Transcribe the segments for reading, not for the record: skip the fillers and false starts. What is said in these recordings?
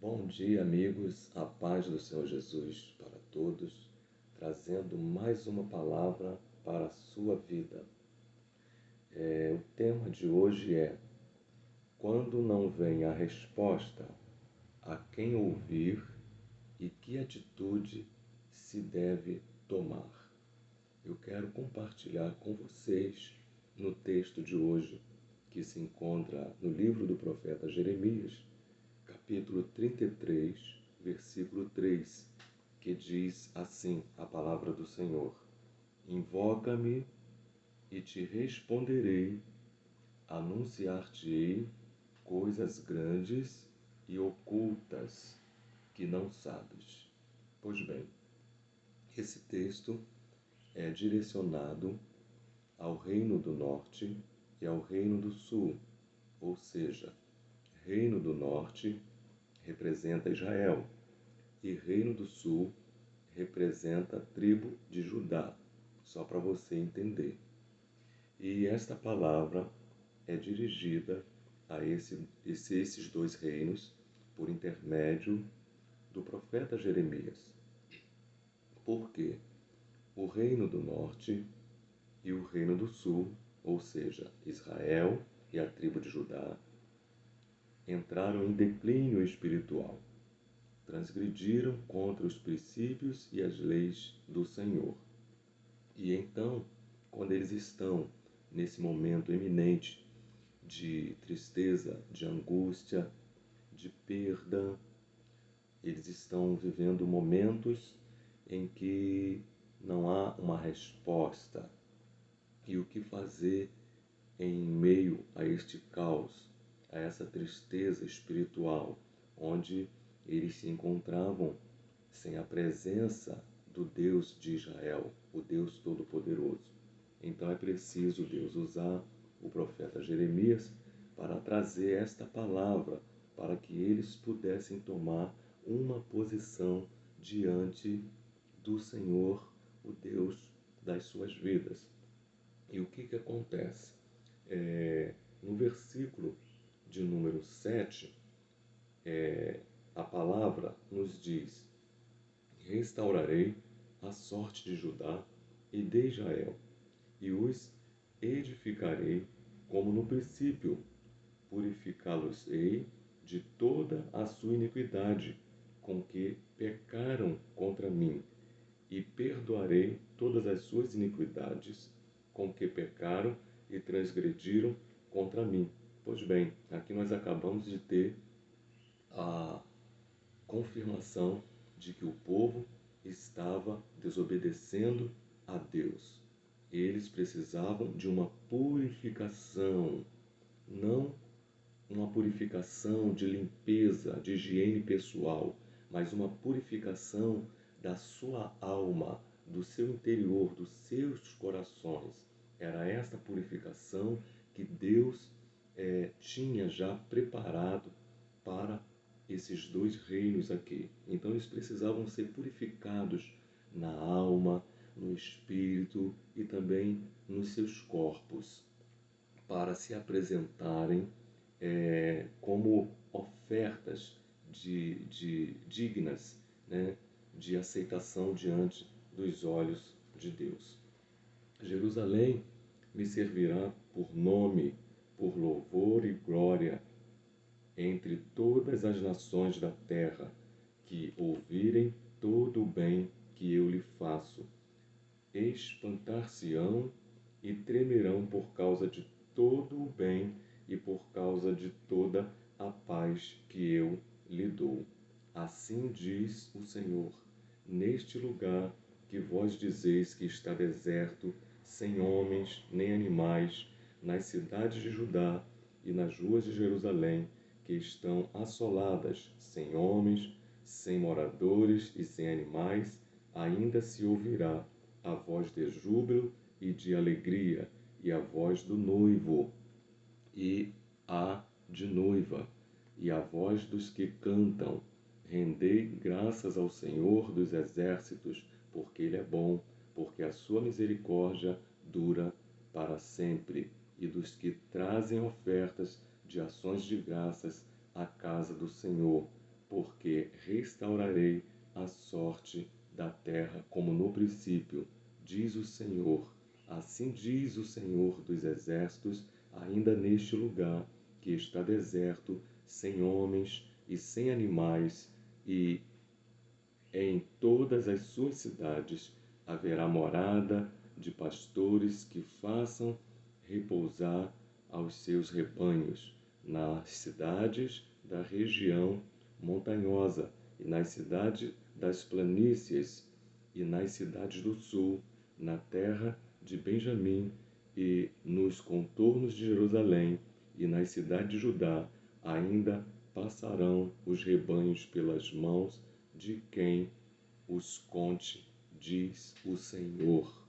Bom dia, amigos. A paz do Senhor Jesus para todos, trazendo mais uma palavra para a sua vida. O tema de hoje é: quando não vem a resposta, a quem ouvir e que atitude se deve tomar? Eu quero compartilhar com vocês no texto de hoje, que se encontra no livro do profeta Jeremias, capítulo 33, versículo 3, que diz assim a palavra do Senhor: Invoca-me e te responderei, anunciar-te-ei coisas grandes e ocultas que não sabes. Pois bem, esse texto é direcionado ao Reino do Norte e ao Reino do Sul, ou seja, Reino do Norte representa Israel e Reino do Sul representa a tribo de Judá, só para você entender. E esta palavra é dirigida a esses dois reinos por intermédio do profeta Jeremias. Porque o Reino do Norte e o Reino do Sul, ou seja, Israel e a tribo de Judá, entraram em declínio espiritual, transgrediram contra os princípios e as leis do Senhor. E então, quando eles estão nesse momento eminente de tristeza, de angústia, de perda, eles estão vivendo momentos em que não há uma resposta. E o que fazer em meio a este caos, a essa tristeza espiritual, onde eles se encontravam sem a presença do Deus de Israel, o Deus Todo-Poderoso? Então é preciso Deus usar o profeta Jeremias para trazer esta palavra, para que eles pudessem tomar uma posição diante do Senhor, o Deus das suas vidas. E o que acontece? No versículo de número 7, a palavra nos diz: Restaurarei a sorte de Judá e de Israel, e os edificarei como no princípio, purificá-los-ei de toda a sua iniquidade, com que pecaram contra mim, e perdoarei todas as suas iniquidades, com que pecaram e transgrediram contra mim. Pois bem, aqui nós acabamos de ter a confirmação de que o povo estava desobedecendo a Deus. Eles precisavam de uma purificação, não uma purificação de limpeza, de higiene pessoal, mas uma purificação da sua alma, do seu interior, dos seus corações. Era esta purificação que Deus tinha já preparado para esses dois reinos aqui. Então eles precisavam ser purificados na alma, no espírito e também nos seus corpos, para se apresentarem como ofertas dignas, né, de aceitação diante dos olhos de Deus. Jerusalém me servirá por nome, por louvor e glória entre todas as nações da terra, que ouvirem todo o bem que eu lhe faço. Espantar-se-ão e tremerão por causa de todo o bem e por causa de toda a paz que eu lhe dou. Assim diz o Senhor: neste lugar que vós dizeis que está deserto, sem homens nem animais, nas cidades de Judá e nas ruas de Jerusalém, que estão assoladas, sem homens, sem moradores e sem animais, ainda se ouvirá a voz de júbilo e de alegria, e a voz do noivo, e a de noiva, e a voz dos que cantam. Rendei graças ao Senhor dos exércitos, porque Ele é bom, porque a sua misericórdia dura para sempre. E dos que trazem ofertas de ações de graças à casa do Senhor. porque restaurarei a sorte da terra como no princípio, diz o Senhor. Assim diz o Senhor dos exércitos, ainda neste lugar que está deserto, sem homens e sem animais, e em todas as suas cidades haverá morada de pastores que façam repousar aos seus rebanhos, nas cidades da região montanhosa e nas cidades das planícies e nas cidades do sul, na terra de Benjamim e nos contornos de Jerusalém e nas cidades de Judá, ainda passarão os rebanhos pelas mãos de quem os conte, diz o Senhor.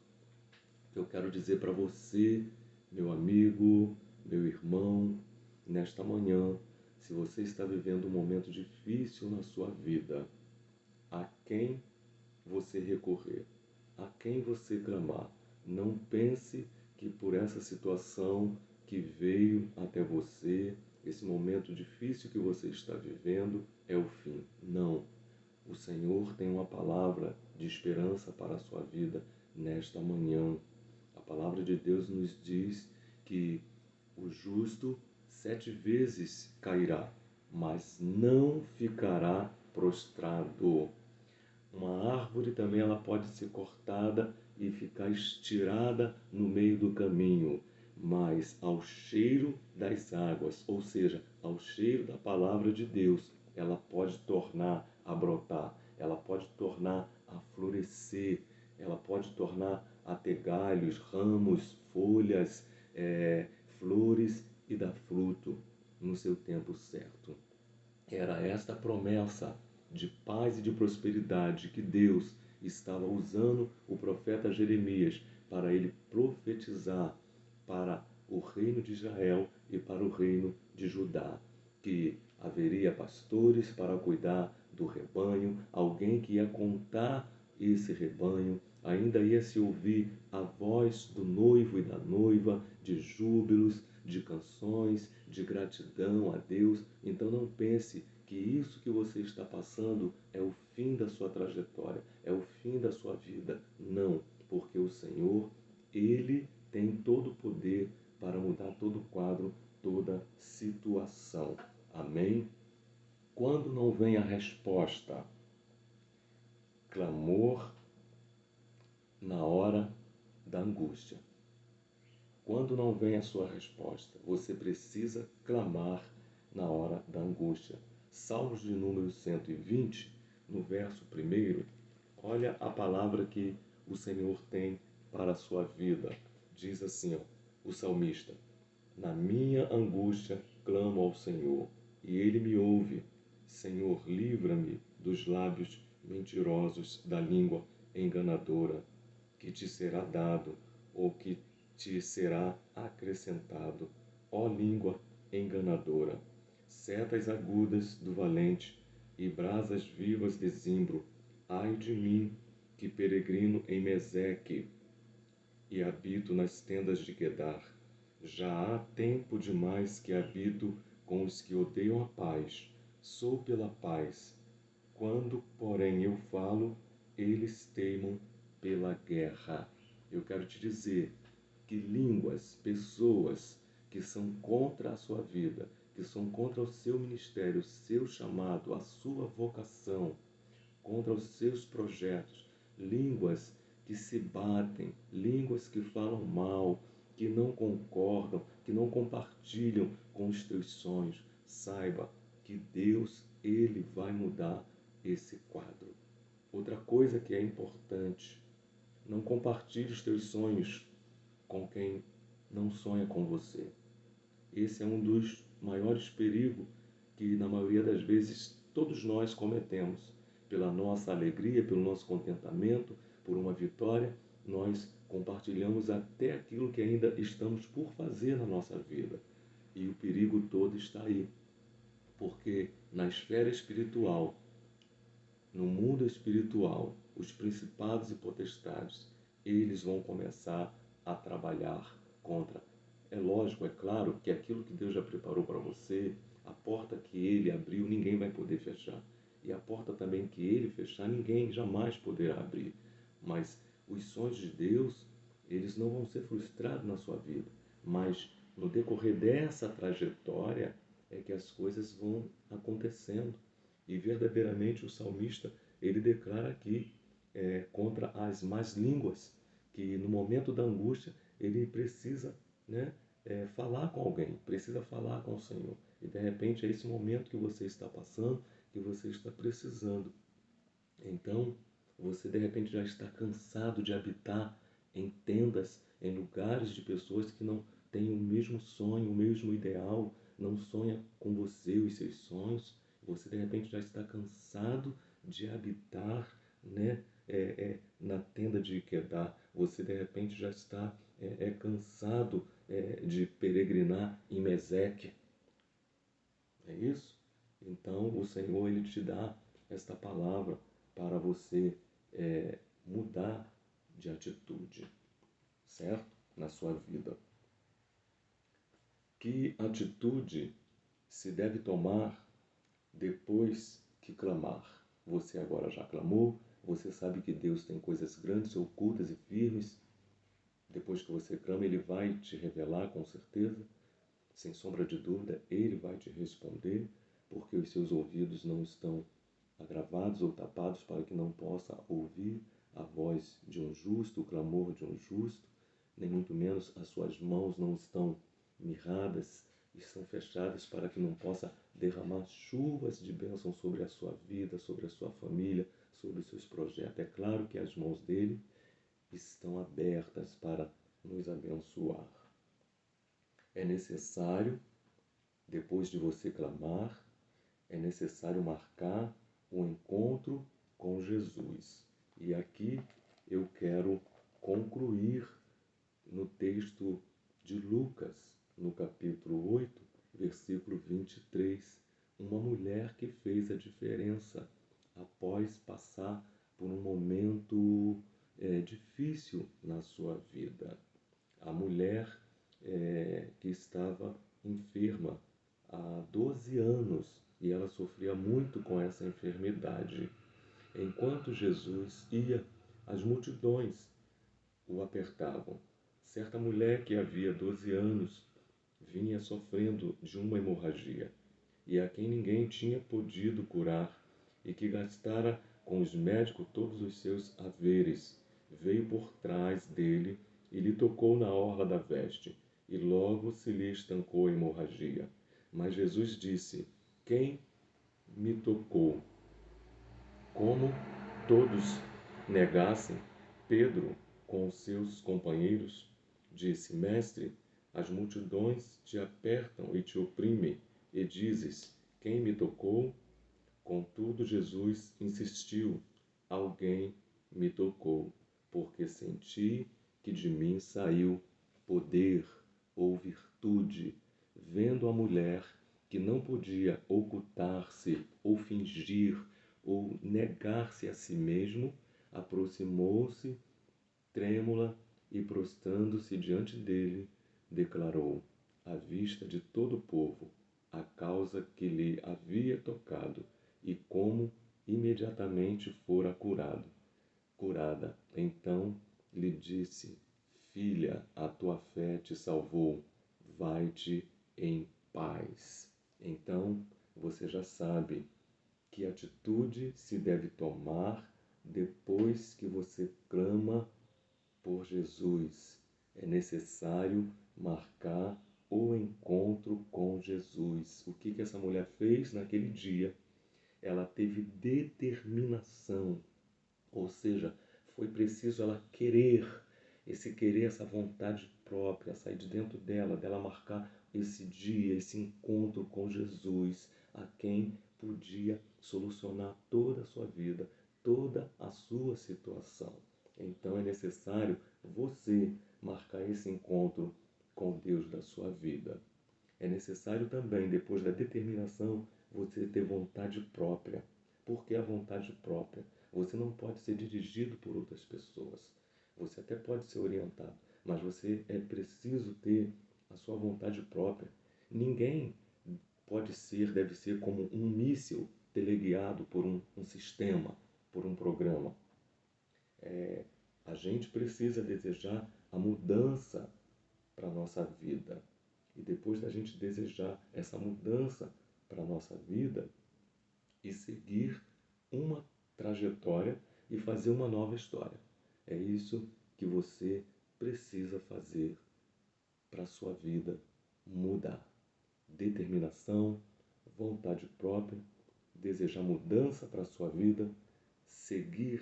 Eu quero dizer para você, meu amigo, meu irmão, nesta manhã, se você está vivendo um momento difícil na sua vida, a quem você recorrer, a quem você clamar. Não pense que por essa situação que veio até você, esse momento difícil que você está vivendo, é o fim. Não. O Senhor tem uma palavra de esperança para a sua vida nesta manhã. A palavra de Deus nos diz que o justo 7 vezes cairá, mas não ficará prostrado. Uma árvore também ela pode ser cortada e ficar estirada no meio do caminho, mas ao cheiro das águas, ou seja, ao cheiro da palavra de Deus, ela pode tornar a brotar, ela pode tornar a florescer, ela pode tornar a ter galhos, ramos, folhas, flores e dar fruto no seu tempo certo. Era esta promessa de paz e de prosperidade que Deus estava usando o profeta Jeremias para ele profetizar para o reino de Israel e para o reino de Judá, que haveria pastores para cuidar do rebanho, alguém que ia contar esse rebanho, ainda ia se ouvir a voz do noivo e da noiva, de júbilos, de canções, de gratidão a Deus. Então não pense que isso que você está passando é o fim da sua trajetória, é o fim da sua vida. Não, porque o Senhor, Ele tem todo o poder para mudar todo o quadro, toda situação. Amém? Quando não vem a resposta, clamor na hora da angústia. Quando não vem a sua resposta, você precisa clamar na hora da angústia. Salmos de número 120, no verso 1, olha a palavra que o Senhor tem para a sua vida. Diz assim, o salmista: na minha angústia clamo ao Senhor, e Ele me ouve. Senhor, livra-me dos lábios mentirosos, da língua enganadora, que te será dado, ou que te será acrescentado, ó língua enganadora. Setas agudas do valente e brasas vivas de zimbro, ai de mim, que peregrino em Meseque e habito nas tendas de Quedar. Já há tempo demais que habito com os que odeiam a paz. Sou pela paz. Quando, porém, eu falo, eles teimam pela guerra. Eu quero te dizer que línguas, pessoas que são contra a sua vida, que são contra o seu ministério, o seu chamado, a sua vocação, contra os seus projetos, línguas que se batem, línguas que falam mal, que não concordam, que não compartilham com os teus sonhos. Saiba que Deus, Ele vai mudar esse quadro. Outra coisa que é importante, não compartilhe os teus sonhos com quem não sonha com você. Esse é um dos maiores perigos que, na maioria das vezes, todos nós cometemos. Pela nossa alegria, pelo nosso contentamento, por uma vitória, nós compartilhamos até aquilo que ainda estamos por fazer na nossa vida. E o perigo todo está aí. Porque na esfera espiritual, no mundo espiritual, os principados e potestades, eles vão começar a trabalhar contra. É lógico, é claro, que aquilo que Deus já preparou para você, a porta que ele abriu, ninguém vai poder fechar. E a porta também que ele fechar, ninguém jamais poderá abrir. Mas os sonhos de Deus, eles não vão ser frustrados na sua vida. Mas no decorrer dessa trajetória é que as coisas vão acontecendo. E verdadeiramente o salmista, ele declara aqui contra as más línguas, que no momento da angústia ele precisa, né, falar com alguém, precisa falar com o Senhor. E de repente é esse momento que você está passando, que você está precisando. Então, você de repente já está cansado de habitar em tendas, em lugares de pessoas que não têm o mesmo sonho, o mesmo ideal, não sonha com você os seus sonhos. Você de repente já está cansado de habitar, né, na tenda de Quedar. Você de repente já está cansado de peregrinar em Meseque. É isso? Então o Senhor ele te dá esta palavra para você mudar de atitude, certo? Na sua vida. Que atitude se deve tomar depois que clamar? Você agora já clamou, você sabe que Deus tem coisas grandes, ocultas e firmes. Depois que você clama, Ele vai te revelar com certeza. Sem sombra de dúvida, Ele vai te responder, porque os seus ouvidos não estão agravados ou tapados para que não possa ouvir a voz de um justo, o clamor de um justo, nem muito menos as suas mãos não estão mirradas, estão fechadas para que não possa derramar chuvas de bênção sobre a sua vida, sobre a sua família, sobre os seus projetos. É claro que as mãos dele estão abertas para nos abençoar. É necessário, depois de você clamar, é necessário marcar um encontro com Jesus. E aqui eu quero concluir no texto de Lucas, no capítulo 8, versículo 23, uma mulher que fez a diferença após passar por um momento difícil na sua vida. A mulher que estava enferma há 12 anos e ela sofria muito com essa enfermidade. Enquanto Jesus ia, as multidões o apertavam. Certa mulher que havia 12 anos vinha sofrendo de uma hemorragia e a quem ninguém tinha podido curar e que gastara com os médicos todos os seus haveres, veio por trás dele e lhe tocou na orla da veste, e logo se lhe estancou a hemorragia. Mas Jesus disse: quem me tocou? Como todos negassem, Pedro, com os seus companheiros, disse: Mestre, as multidões te apertam e te oprimem, e dizes: quem me tocou? Contudo, Jesus insistiu: alguém me tocou, porque senti que de mim saiu poder ou virtude. Vendo a mulher que não podia ocultar-se ou fingir ou negar-se a si mesmo, aproximou-se, trêmula, e prostrando-se diante dele, declarou, à vista de todo o povo, a causa que lhe havia tocado e como imediatamente fora curada. Então lhe disse: Filha, a tua fé te salvou, vai-te em paz. Então você já sabe que atitude se deve tomar depois que você clama por Jesus. É necessário marcar o encontro com Jesus. O que essa mulher fez naquele dia? Ela teve determinação, ou seja, foi preciso ela querer, essa vontade própria, sair de dentro dela marcar esse dia, esse encontro com Jesus, a quem podia solucionar toda a sua vida, toda a sua situação. Então é necessário você marcar esse encontro com Deus da sua vida. É necessário também, depois da determinação, você ter vontade própria. Por que a vontade própria? Você não pode ser dirigido por outras pessoas. Você até pode ser orientado, mas você é preciso ter a sua vontade própria. Ninguém deve ser como um míssil teleguiado por um sistema, por um programa. A gente precisa desejar a mudança para a nossa vida. E depois da gente desejar essa mudança para a nossa vida e seguir uma trajetória e fazer uma nova história. É isso que você precisa fazer para a sua vida mudar. Determinação, vontade própria, desejar mudança para a sua vida, seguir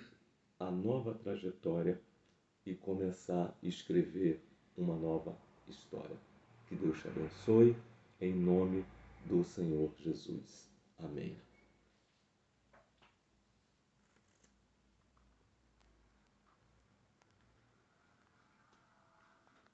a nova trajetória e começar a escrever uma nova história. Que Deus te abençoe, em nome do Senhor Jesus. Amém.